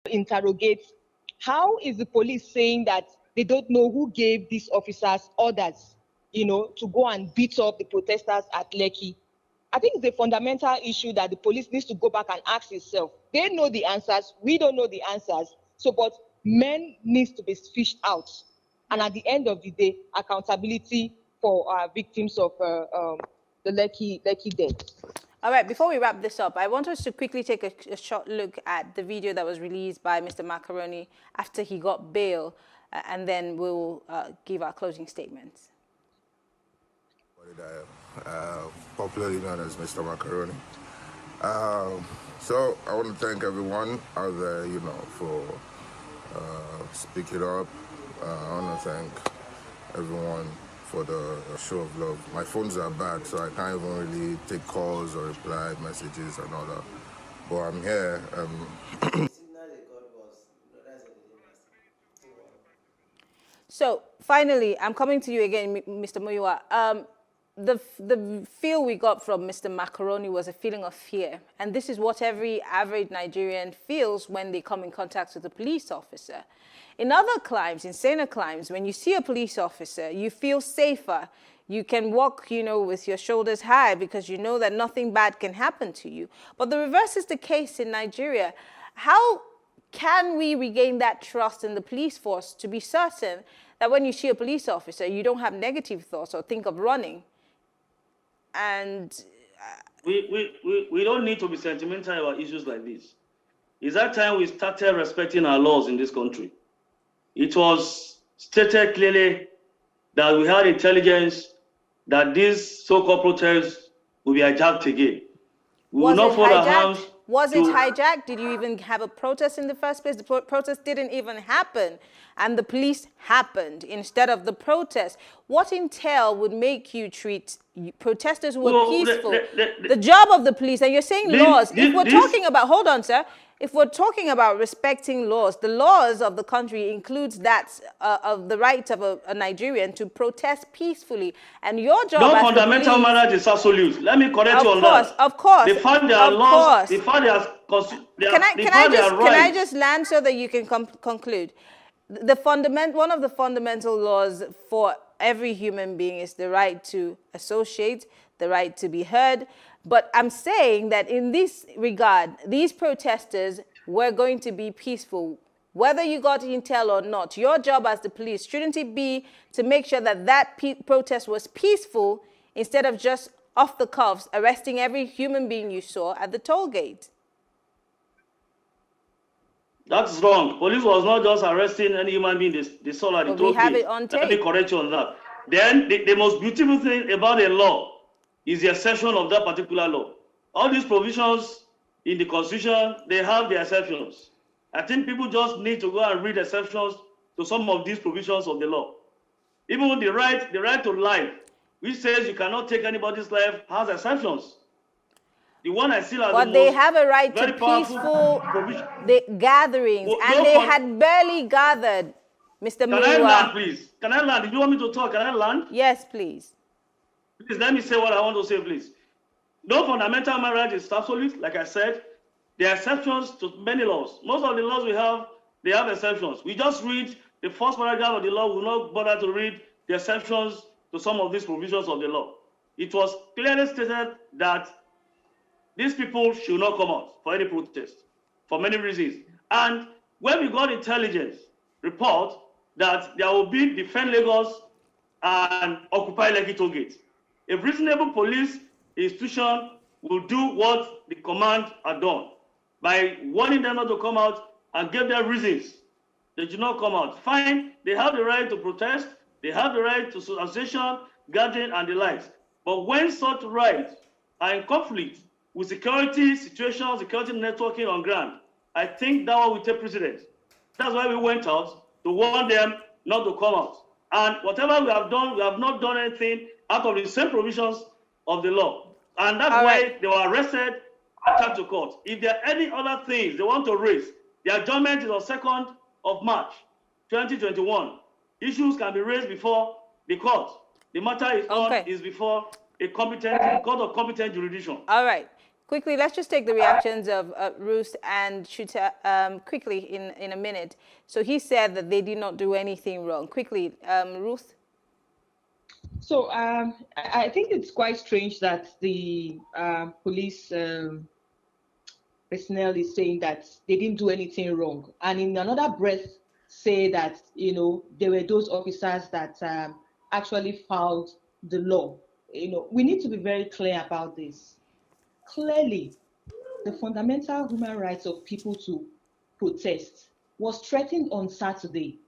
interrogate. How is the police saying that they don't know who gave these officers orders, to go and beat up the protesters at Lekki? I think it's a fundamental issue that the police needs to go back and ask itself. They know the answers. We don't know the answers. So, but men needs to be fished out. And at the end of the day, accountability for victims of the Lekki death. All right, before we wrap this up, I want us to quickly take a short look at the video that was released by Mr. Macaroni after he got bail, and then we'll give our closing statements. Popularly known as Mr. Macaroni. So I want to thank everyone out there, for speaking up. I want to thank everyone for the show of love. My phones are bad, so I can't even really take calls or reply messages and all that. But I'm here. So finally, I'm coming to you again, Mr. Muyiwa. The feel we got from Mr. Macaroni was a feeling of fear. And this is what every average Nigerian feels when they come in contact with a police officer. In other climes, in saner climes, when you see a police officer, you feel safer. You can walk, with your shoulders high because you know that nothing bad can happen to you. But the reverse is the case in Nigeria. How can we regain that trust in the police force to be certain that when you see a police officer, you don't have negative thoughts or think of running? And we don't need to be sentimental about issues like this. It's that time we started respecting our laws in this country. It was stated clearly that we had intelligence that these so-called protests will be hijacked again. We will not fold our hands. Was it hijacked? Did you even have a protest in the first place? The protest didn't even happen, and the police happened instead of the protest. What intel would make you treat protesters who were peaceful? The job of the police, and you're saying laws. If we're talking about, hold on, sir. If we're talking about respecting laws, the laws of the country includes that of the right of a Nigerian to protest peacefully. And your job no as fundamental the police, matter is absolute. Let me correct you on that. Of course. They found their laws. They found their Can I just land so that you can conclude? One of the fundamental laws for every human being is the right to associate, the right to be heard. But I'm saying that in this regard, these protesters were going to be peaceful. Whether you got intel or not, your job as the police, shouldn't it be to make sure that that protest was peaceful instead of just off the cuffs, arresting every human being you saw at the toll gate? That's wrong. Police was not just arresting any human being they saw at the toll gate. We have it on tape. Let me correct you on that. Then the most beautiful thing about the law is the exception of that particular law. All these provisions in the Constitution, they have the exceptions. I think people just need to go and read exceptions to some of these provisions of the law. Even the right to life, which says you cannot take anybody's life, has exceptions. The one I still have. But they have a right to peaceful gatherings, and they had barely gathered, Mr. Muyiwa. Can I land, please? Can I land? If you want me to talk, can I land? Yes, please. Please let me say what I want to say, please. No fundamental right is absolute, like I said. There are exceptions to many laws. Most of the laws we have, they have exceptions. We just read the first paragraph of the law. We will not bother to read the exceptions to some of these provisions of the law. It was clearly stated that these people should not come out for any protest for many reasons. And when we got intelligence report that there will be Defend Lagos and Occupy Lekki toll gate, a reasonable police institution will do what the command had done by warning them not to come out and give them reasons they should not come out. Fine, they have the right to protest, they have the right to association, gathering, and the likes. But when such rights are in conflict with security situations, security networking on ground, I think that one will take precedence. That's why we went out to warn them not to come out. And whatever we have done, we have not done anything out of the same provisions of the law. And that's why they were arrested and taken to court. If there are any other things they want to raise, the adjournment is on 2nd of March, 2021. Issues can be raised before the court. The matter is before a competent court of competent jurisdiction. All right. Quickly, let's just take the reactions of Ruth and Chuta quickly in a minute. So he said that they did not do anything wrong. Quickly, Ruth. So I think it's quite strange that the police personnel is saying that they didn't do anything wrong, and in another breath say that there were those officers that actually fouled the law. We need to be very clear about this. Clearly, the fundamental human rights of people to protest was threatened on Saturday,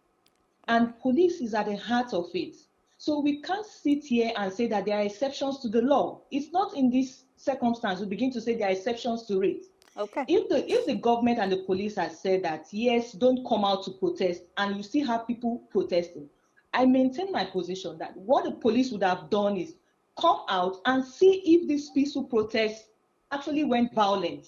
and police is at the heart of it. So we can't sit here and say that there are exceptions to the law. It's not in this circumstance we begin to say there are exceptions to it. Okay. If the government and the police have said that, yes, don't come out to protest, and you still have people protesting, I maintain my position that what the police would have done is come out and see if this peaceful protest actually went violent.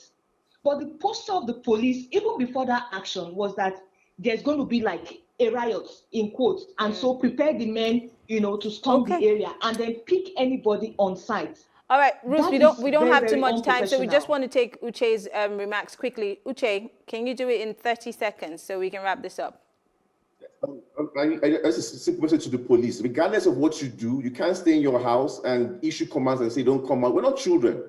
But the posture of the police, even before that action, was that there's going to be like a riot, in quotes, and so prepare the men, to storm the area and then pick anybody on site. All right, Ruth, we don't have too much time, so we just want to take Uche's remarks quickly. Uche, can you do it in 30 seconds so we can wrap this up? That's a simple message to the police. Regardless of what you do, you can't stay in your house and issue commands and say, don't come out. We're not children.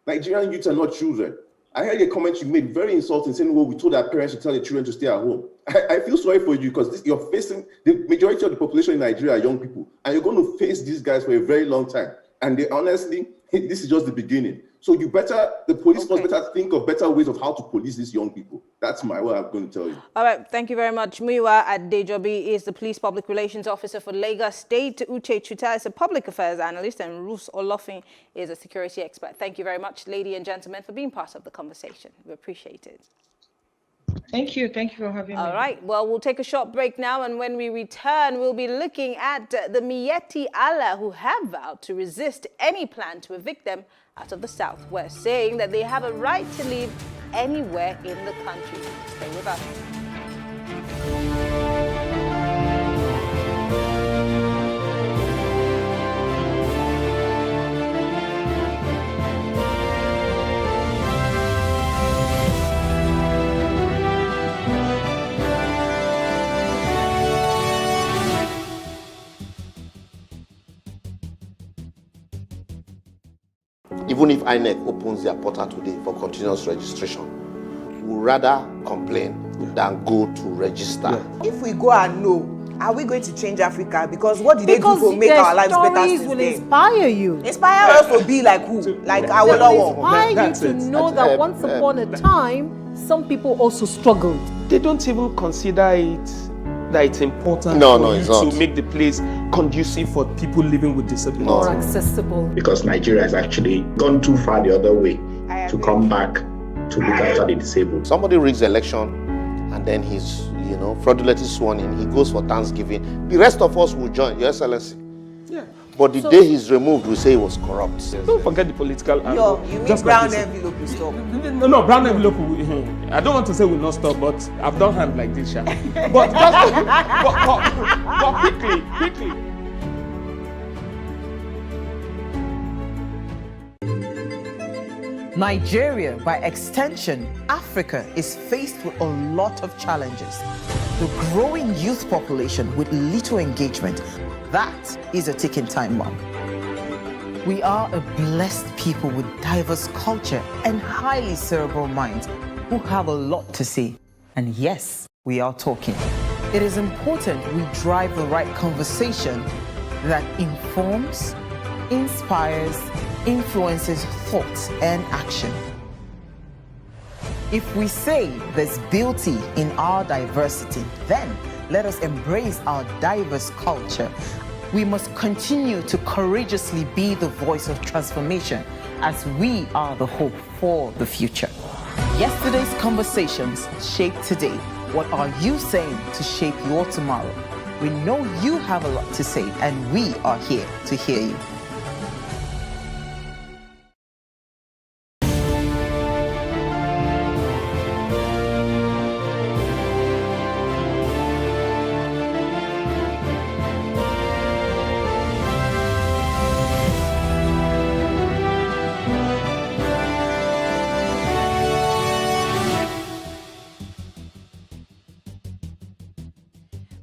Nigerian youths are not children. I heard a comment you made, very insulting, saying, well, we told our parents to tell the children to stay at home. I feel sorry for you because you're facing, the majority of the population in Nigeria are young people, and you're going to face these guys for a very long time. And they honestly, this is just the beginning. So the police must better think of better ways of how to police these young people. That's what I'm going to tell you. All right, thank you very much. Muyiwa Adejobi is the Police Public Relations Officer for Lagos State. Uche Chuta is a Public Affairs Analyst, and Ruth Olofin is a Security Expert. Thank you very much, ladies and gentlemen, for being part of the conversation. We appreciate it. Thank you. Thank you for having me. All right. Well, we'll take a short break now, and when we return, we'll be looking at the Miyetti Allah who have vowed to resist any plan to evict them out of the Southwest, saying that they have a right to live anywhere in the country. Stay with us. Even if INEC opens their portal today for continuous registration, we would rather complain than go to register. Yeah. If we go and know, are we going to change Africa? Because what did they do to make our lives better since then? Will inspire you. Inspire us to be like who? Like our Lord. Inspire you to know that once upon a time, some people also struggled. They don't even consider it that it's important to make the place conducive for people living with disabilities. More accessible. Because Nigeria has actually gone too far the other way to come back to look after the disabled. Somebody rigs the election and then he's, fraudulently sworn in. He goes for Thanksgiving. The rest of us will join, Your Excellency. Yeah. But the day he's removed, we say he was corrupt. Don't forget the political angle. You mean brown envelope will stop? No, brown envelope will, I don't want to say will not stop, but I've done hand like this, Sha. But quickly. Nigeria, by extension, Africa, is faced with a lot of challenges. The growing youth population with little engagement, that is a ticking time bomb. We are a blessed people with diverse culture and highly cerebral minds who have a lot to say. And yes, we are talking. It is important we drive the right conversation that informs, inspires, influences thoughts and action. If we say there's beauty in our diversity, then let us embrace our diverse culture. We must continue to courageously be the voice of transformation as we are the hope for the future. Yesterday's conversations shape today. What are you saying to shape your tomorrow? We know you have a lot to say, and we are here to hear you.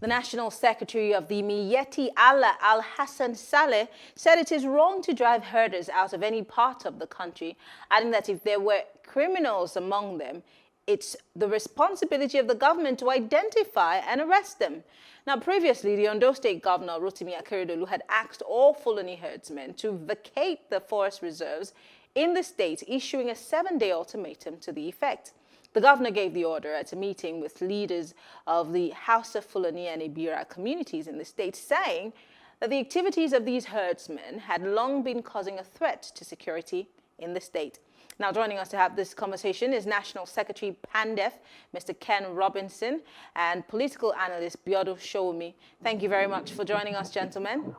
The National Secretary of the Miyetti Allah Al-Hassan Saleh said it is wrong to drive herders out of any part of the country, adding that if there were criminals among them, it's the responsibility of the government to identify and arrest them. Now, previously, the Ondo State Governor, Rotimi Akeredolu, had asked all Fulani herdsmen to vacate the forest reserves in the state, issuing a 7-day ultimatum to the effect. The governor gave the order at a meeting with leaders of the Hausa, Fulani and Ibira communities in the state, saying that the activities of these herdsmen had long been causing a threat to security in the state. Now, joining us to have this conversation is National Secretary PANDEF, Mr. Ken Robinson, and political analyst Biodo Showumi. Thank you very much for joining us, gentlemen.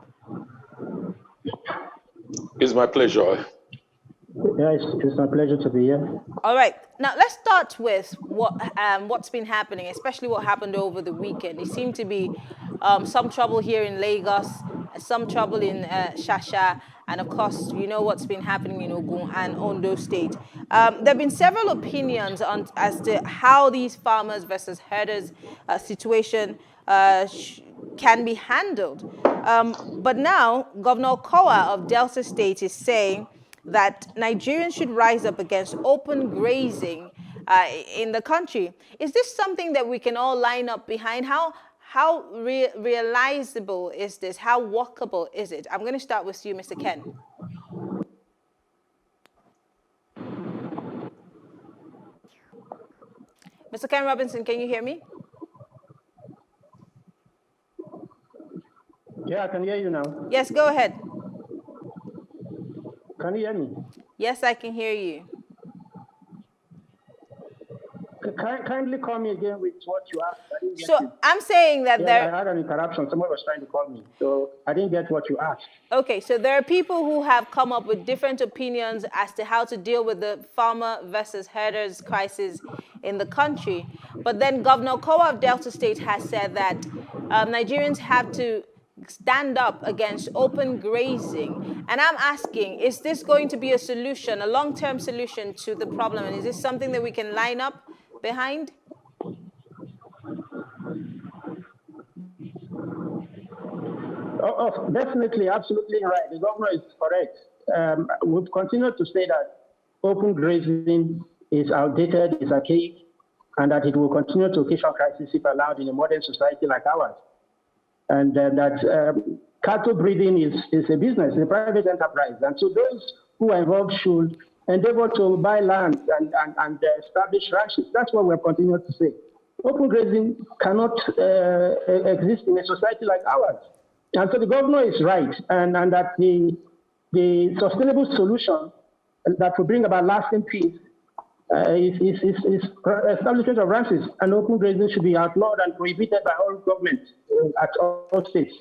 It's my pleasure. Yeah, it's my pleasure to be here. All right. Now, let's start with what's been happening, especially what happened over the weekend. It seemed to be some trouble here in Lagos, some trouble in Shasha, and of course, you know what's been happening in Ogun and Ondo State. There have been several opinions as to how these farmers versus herders situation can be handled. But now, Governor Kowa of Delta State is saying that Nigerians should rise up against open grazing in the country. Is this something that we can all line up behind? How realizable is this? How workable is it? I'm going to start with you, Mr. Ken. Mr. Ken Robinson, can you hear me? Yeah, I can hear you now. Yes, go ahead. Can you hear me? Yes, I can hear you. Kindly call me again with what you asked. So I'm saying that I had an interruption. Someone was trying to call me, so I didn't get what you asked. Okay, so there are people who have come up with different opinions as to how to deal with the farmer versus herders crisis in the country. But then Governor Kowa of Delta State has said that Nigerians have to stand up against open grazing. And I'm asking, is this going to be a solution, a long-term solution to the problem? And is this something that we can line up behind? Oh, definitely, absolutely right. The governor is correct. We've continued to say that open grazing is outdated, is archaic, and that it will continue to occasion crisis if allowed in a modern society like ours. And that cattle breeding is a business, a private enterprise. And so those who are involved should endeavor to buy land and establish ranches. That's what we're continuing to say. Open grazing cannot exist in a society like ours. And so the governor is right, and that the sustainable solution that will bring about lasting peace is establishment of ranches, and open grazing should be outlawed and prohibited by all governments at all states.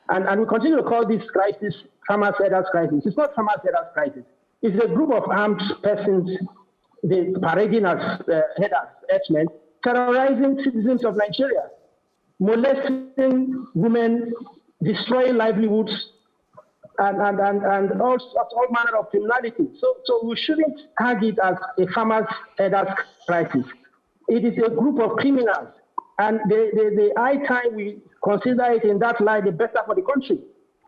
And we continue to call this crisis farmers' herders crisis. It's not farmers' herders crisis. It's a group of armed persons, they parading as herders, herdsmen, terrorizing citizens of Nigeria, molesting women, destroying livelihoods, and all manner of criminality. So we shouldn't tag it as a farmers' herders crisis. It is a group of criminals, and the high time we consider it in that light, the better for the country.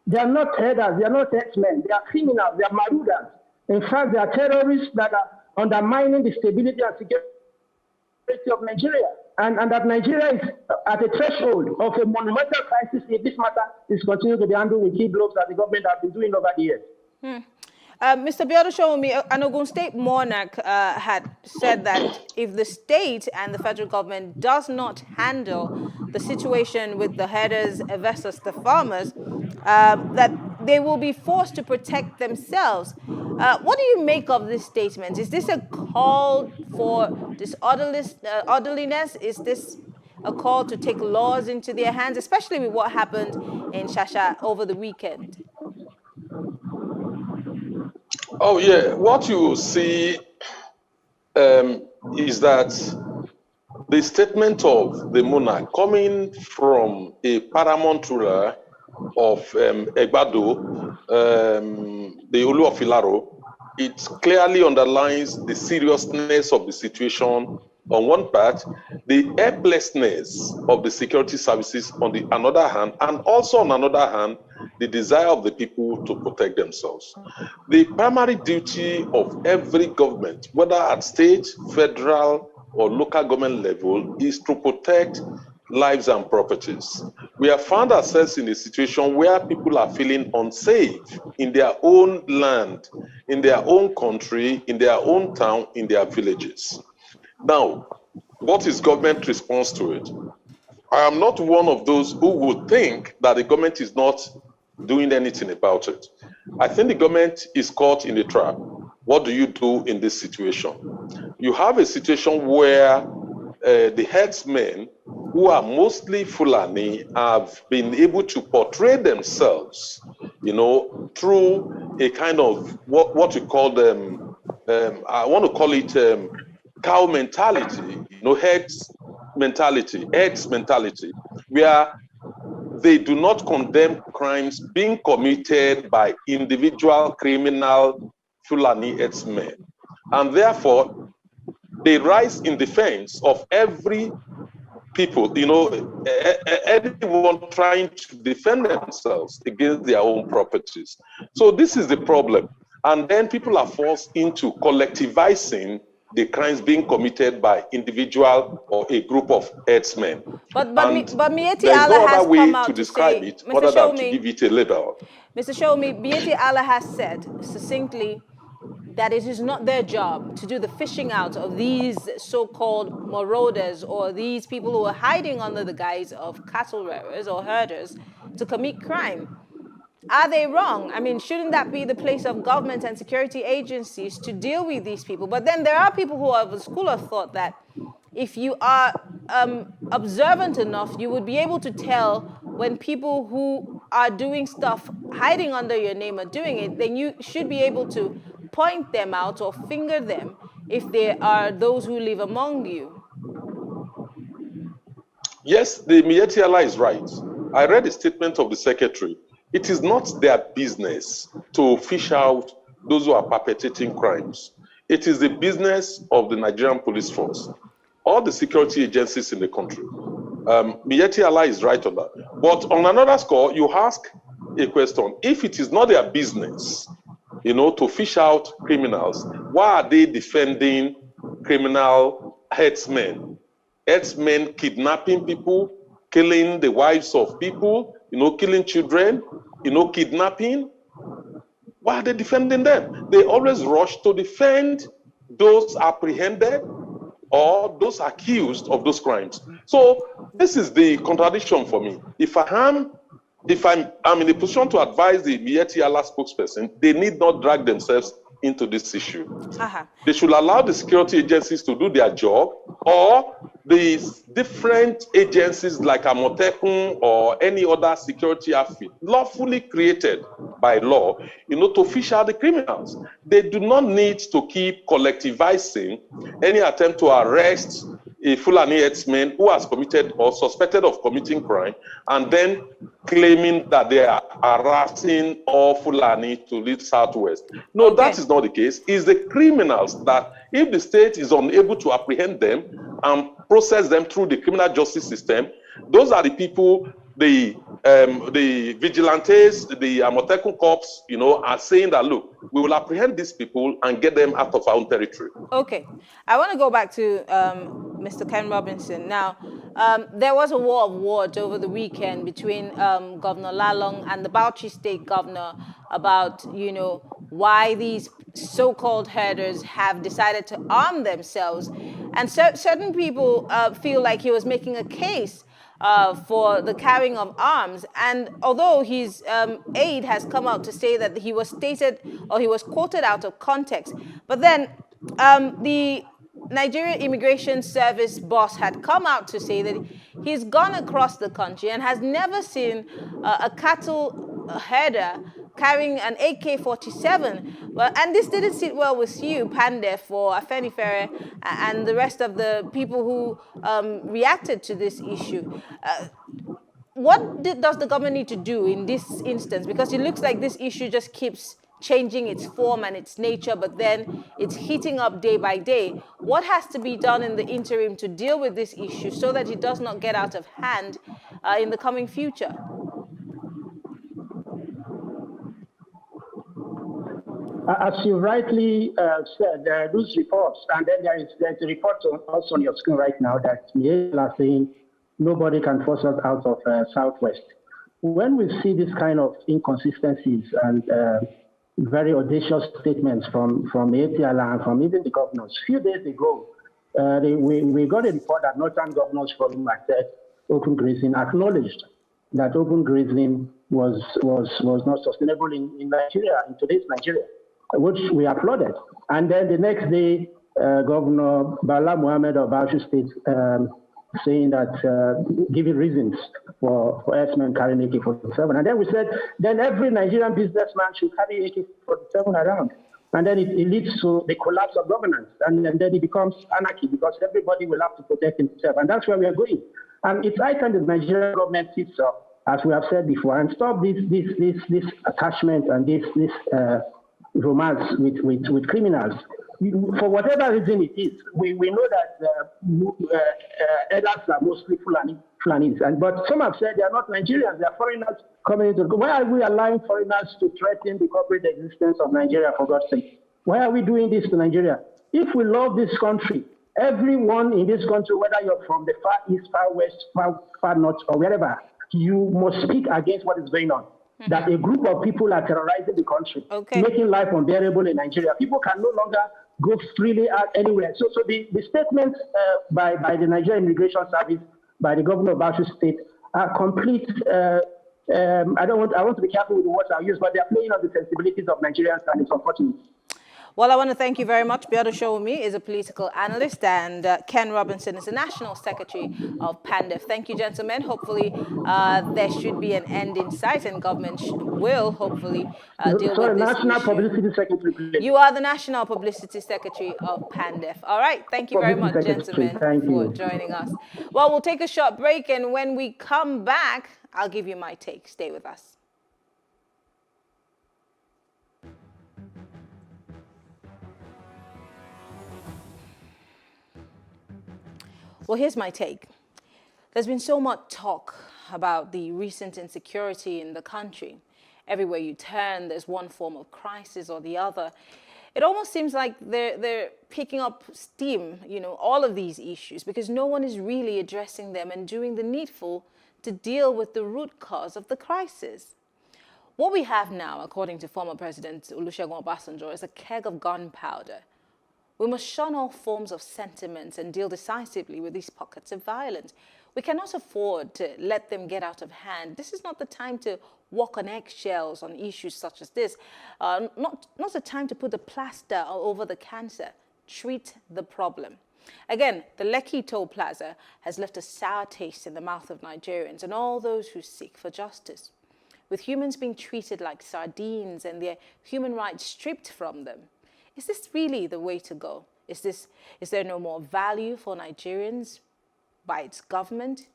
They are not herders, they are not herdsmen, they are criminals, they are marauders. In fact, they are terrorists that are undermining the stability and security of Nigeria. And that Nigeria is at a threshold of a monumental crisis if this matter is continuing to be handled with key blows that the government has been doing over the years. Mr. Biodo Showumi, an Ogun State monarch had said that if the state and the federal government does not handle the situation with the herders versus the farmers, that they will be forced to protect themselves. What do you make of this statement? Is this a call for disorderliness? Is this a call to take laws into their hands, especially with what happened in Shasha over the weekend? Oh, yeah. What you see is that the statement of the monarch coming from a paramount ruler of Egbado, the Olu of Ilaro, it clearly underlines the seriousness of the situation on one part, the helplessness of the security services on the another hand, and also on another hand, the desire of the people to protect themselves. The primary duty of every government, whether at state, federal, or local government level, is to protect lives and properties. We have found ourselves in a situation where people are feeling unsafe in their own land, in their own country, in their own town, in their villages. Now, what is government response to it? I am not one of those who would think that the government is not doing anything about it. I think the government is caught in a trap. What do you do in this situation? You have a situation where the headsmen, who are mostly Fulani, have been able to portray themselves, through a kind of what you call them, I want to call it cow mentality, heads mentality, where they do not condemn crimes being committed by individual criminal Fulani headsmen. And therefore, they rise in defense of every people, anyone trying to defend themselves against their own properties. So this is the problem. And then people are forced into collectivizing the crimes being committed by individual or a group of headsmen. But Miyetti Allah no has come out to describe it other than to give it a label. Mr. Shomi, Miyetti Allah has said succinctly that it is not their job to do the fishing out of these so-called marauders or these people who are hiding under the guise of cattle rearers or herders to commit crime. Are they wrong? I mean, shouldn't that be the place of government and security agencies to deal with these people? But then there are people who are of the school of thought that if you are observant enough, you would be able to tell when people who are doing stuff, hiding under your name are doing it, then you should be able to point them out or finger them if they are those who live among you. Yes, the Miyetti Allah is right. I read the statement of the secretary. It is not their business to fish out those who are perpetrating crimes. It is the business of the Nigerian police force, all the security agencies in the country. Miyetti Allah is right on that. But on another score, you ask a question. If it is not their business, to fish out criminals, why are they defending criminal headsmen? Headsmen kidnapping people, killing the wives of people, killing children, kidnapping. Why are they defending them? They always rush to defend those apprehended or those accused of those crimes. So this is the contradiction for me. If I'm in a position to advise the Miyetti Allah spokesperson, they need not drag themselves into this issue. They should allow the security agencies to do their job, or the different agencies like Amotekun or any other security outfit lawfully created by law, to fish out the criminals. They do not need to keep collectivizing any attempt to arrest a Fulani headsman who has committed or suspected of committing crime, and then claiming that they are harassing all Fulani to the southwest. No, that is not the case. It's the criminals that, if the state is unable to apprehend them and process them through the criminal justice system, those are the people, the vigilantes, the Amotekun Corps, are saying that, look, we will apprehend these people and get them out of our own territory. Okay. I want to go back to Mr. Ken Robinson. Now, there was a war of words over the weekend between Governor Lalong and the Bauchi State Governor about, why these so-called herders have decided to arm themselves. And certain people feel like he was making a case for the carrying of arms. And although his aide has come out to say that he was quoted out of context, but then the Nigerian Immigration Service boss had come out to say that he's gone across the country and has never seen a cattle herder carrying an AK-47. Well, and this didn't sit well with you, Pande, for Afenifere, and the rest of the people who reacted to this issue. What does the government need to do in this instance? Because it looks like this issue just keeps changing its form and its nature, but then it's heating up day by day. What has to be done in the interim to deal with this issue so that it does not get out of hand in the coming future? As you rightly said, there are those reports, and then there's a report also on your screen right now that Miel are saying nobody can force us out of Southwest. When we see this kind of inconsistencies and very audacious statements from ATL and from even the governors, a few days ago, we got a report that Northern Governors Forum had said open grazing acknowledged that open grazing was not sustainable in Nigeria, in today's Nigeria, which we applauded. And then the next day, Governor Bala Mohammed of Bauchi State saying that, giving reasons for herdsmen carrying AK-47. And then we said, then every Nigerian businessman should carry AK-47 around. And then it leads to the collapse of governance. And then it becomes anarchy because everybody will have to protect himself. And that's where we are going. And it's high time the Nigerian government sits up, as we have said before, and stop this attachment and this romance with criminals. For whatever reason it is, we know that elders are mostly Fulanis, but some have said they are not Nigerians, they are foreigners coming into. Why are we allowing foreigners to threaten the corporate existence of Nigeria, for God's sake? Why are we doing this to Nigeria? If we love this country, everyone in this country, whether you're from the far east, far west, far north, or wherever, you must speak against what is going on. That a group of people are terrorizing the country, making life unbearable in Nigeria. People can no longer go freely out anywhere. So the statements by the Nigerian Immigration Service, by the governor of Bauchi State, are complete. I want to be careful with the words I use, but they are playing on the sensibilities of Nigerians, and it's unfortunate. Well, I want to thank you very much. Biodun Sowunmi is a political analyst, and Ken Robinson is the National Secretary of PANDEF. Thank you, gentlemen. Hopefully, there should be an end in sight, and government will hopefully deal with this National issue. Publicity Secretary, please. You are the National Publicity Secretary of PANDEF. All right. Thank you very much, gentlemen, for joining us. Well, we'll take a short break, and when we come back, I'll give you my take. Stay with us. Well, here's my take. There's been so much talk about the recent insecurity in the country. Everywhere you turn, there's one form of crisis or the other. It almost seems like they're picking up steam, all of these issues, because no one is really addressing them and doing the needful to deal with the root cause of the crisis. What we have now, according to former President Olusegun Obasanjo, is a keg of gunpowder. We must shun all forms of sentiment and deal decisively with these pockets of violence. We cannot afford to let them get out of hand. This is not the time to walk on eggshells on issues such as this. Not the time to put a plaster over the cancer. Treat the problem. Again, the Lekki Toll Plaza has left a sour taste in the mouth of Nigerians and all those who seek for justice. With humans being treated like sardines and their human rights stripped from them, is this really the way to go? Is there no more value for Nigerians by its government?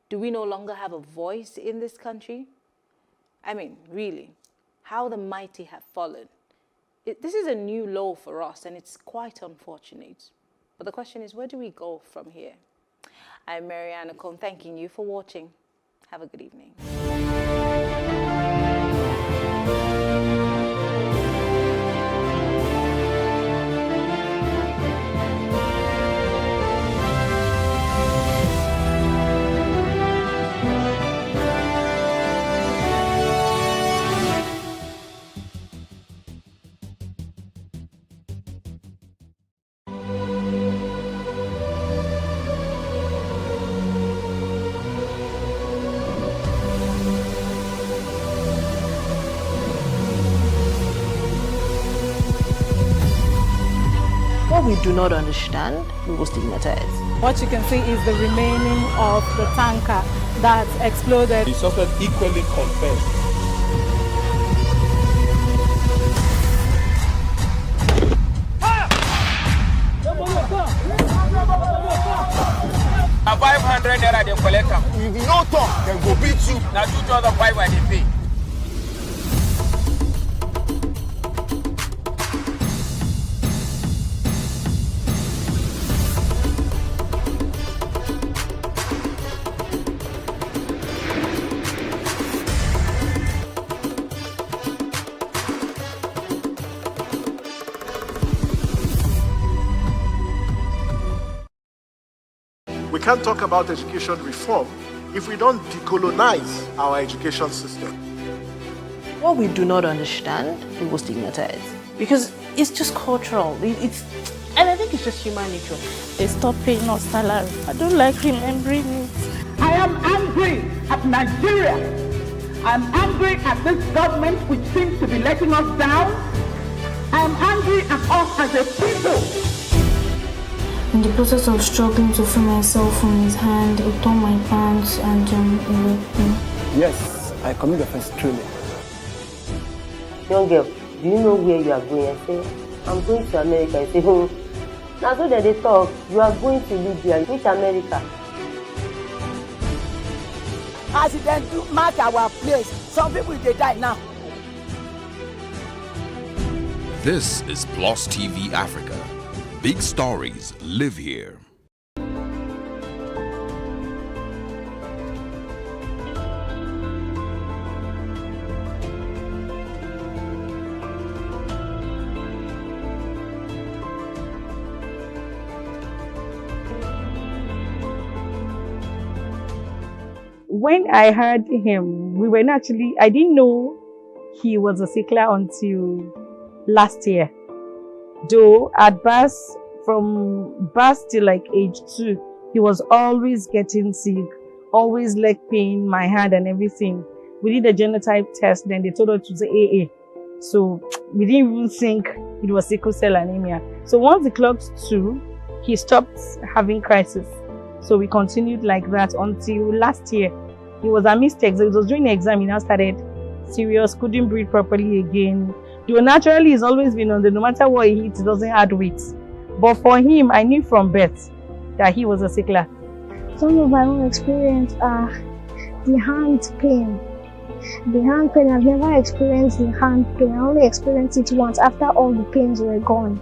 Do we no longer have a voice in this country? I mean, really, how the mighty have fallen. This is a new low for us, and it's quite unfortunate. But the question is, where do we go from here? I'm Mariana Cohn, thanking you for watching. Have a good evening. What we do not understand, we will stigmatize. What you can see is the remaining of the tanker that exploded. The suspect equally confessed. A 500 naira they collect am. If you no talk, dem go beat you. Na 2,500 they pay. can't talk about education reform if we don't decolonize our education system. What we do not understand, we will stigmatize. Because it's just cultural. And I think it's just human nature. They stop paying us salary. I don't like remembering it. I am angry at Nigeria. I'm angry at this government which seems to be letting us down. I'm angry at us as a people. In the process of struggling to free myself from his hand, he tore my pants and he raped me. Yes, I commit offense truly. Young girl, do you know where you are going? I say, I'm going to America. I say, now so that they talk, you are going to Libya. Which America? Accident to mark our place. Some people they die now. This is Plus TV Africa. Big stories live here. When I heard him, I didn't know he was a sickler until last year. Though at birth, from birth till like age 2, he was always getting sick, always leg pain, my hand and everything. We did a genotype test, then they told us it was AA. So we didn't even think it was sickle cell anemia. So once it clocked 2, he stopped having crisis. So we continued like that until last year. It was a mistake. So it was during the exam, he now started serious, couldn't breathe properly again. Though naturally he's always been on no matter what he eats, he doesn't add weight. But for him, I knew from birth that he was a sickler. Some of my own experience are the hand pain. The hand pain, I've never experienced the hand pain. I only experienced it once after all the pains were gone.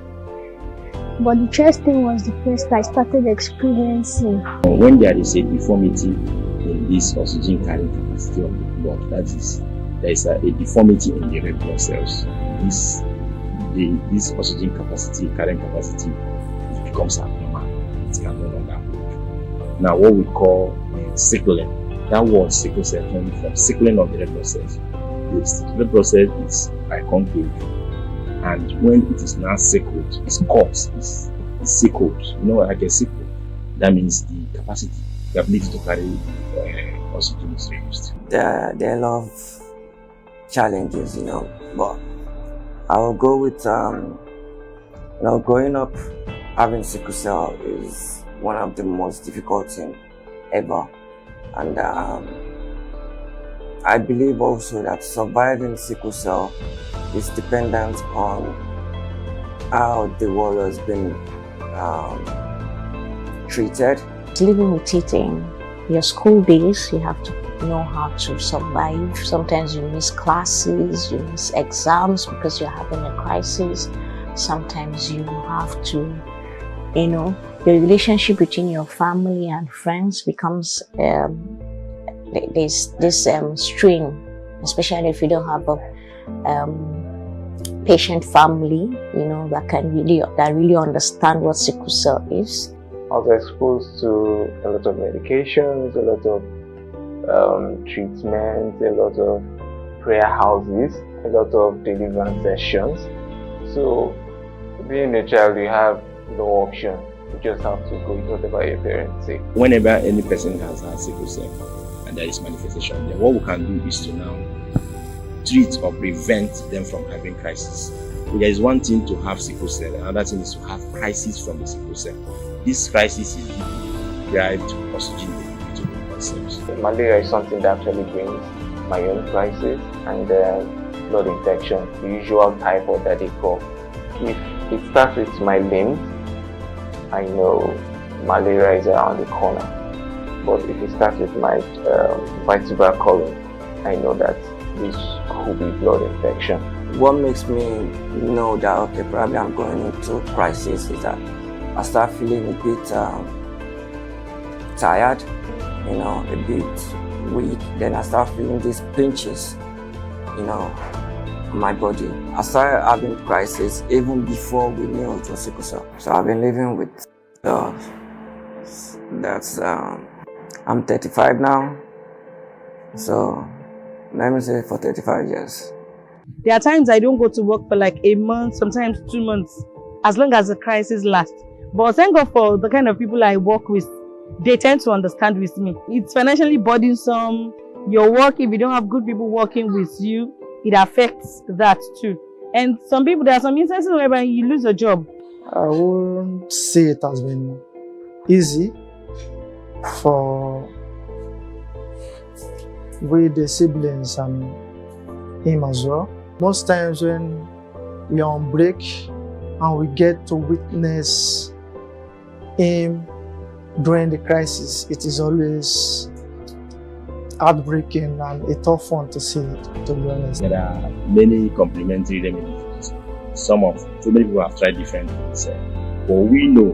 But the chest thing was the first I started experiencing. When there is a deformity in this oxygen carrying capacity of the blood, that is, there is a deformity in the red blood cells. This oxygen carrying capacity, it becomes abnormal. It can no longer hold. Now, what we call sickling, that word sickle cell comes from sickling of the red blood cells. The red blood cell is by concave, and when it is now sickled, it's cut, it's sickled. Like a sickle. That means the capacity, the ability to carry oxygen is reduced. There are a lot of challenges, but I will go with, growing up having sickle cell is one of the most difficult things ever. And I believe also that surviving sickle cell is dependent on how the world has been treated. Living with it in your school days, you have to know how to survive. Sometimes you miss classes, you miss exams because you're having a crisis. Sometimes you have to, the relationship between your family and friends becomes there's this strain, especially if you don't have a patient family, that really understand what sickle cell is. I was exposed to a lot of medications, a lot of treatments, a lot of prayer houses, a lot of deliverance sessions. So, being a child, you have no option. You just have to go with whatever your parents say. Whenever any person has had sickle cell and there is manifestation, then what we can do is to now treat or prevent them from having crisis. There is one thing to have sickle cell, another thing is to have crisis from the sickle cell. This crisis is derived to oxygen delivery to the blood cells. Malaria is something that actually brings my own crisis and blood infection, the usual typhoid that they call. If it starts with my limbs, I know malaria is around the corner. But if it starts with my vertebral column, I know that this could be blood infection. What makes me know that, okay, probably I'm going into crisis is that I start feeling a bit tired, a bit weak. Then I start feeling these pinches, on my body. I started having crisis even before we knew it was sickle cell. So I've been living with the That's I'm 35 now, so let me say for 35 years. There are times I don't go to work for like a month, sometimes 2 months, as long as the crisis lasts. But thank God for the kind of people I work with. They tend to understand with me. It's financially burdensome. Your work, if you don't have good people working with you, it affects that too. And some people, there are some instances where you lose a job. I won't say it has been easy for with the siblings and him as well. Most times when we are on break and we get to witness him during the crisis, it is always heartbreaking and a tough one to see it, to be honest. There are many complementary remedies. So many people have tried different things. But we know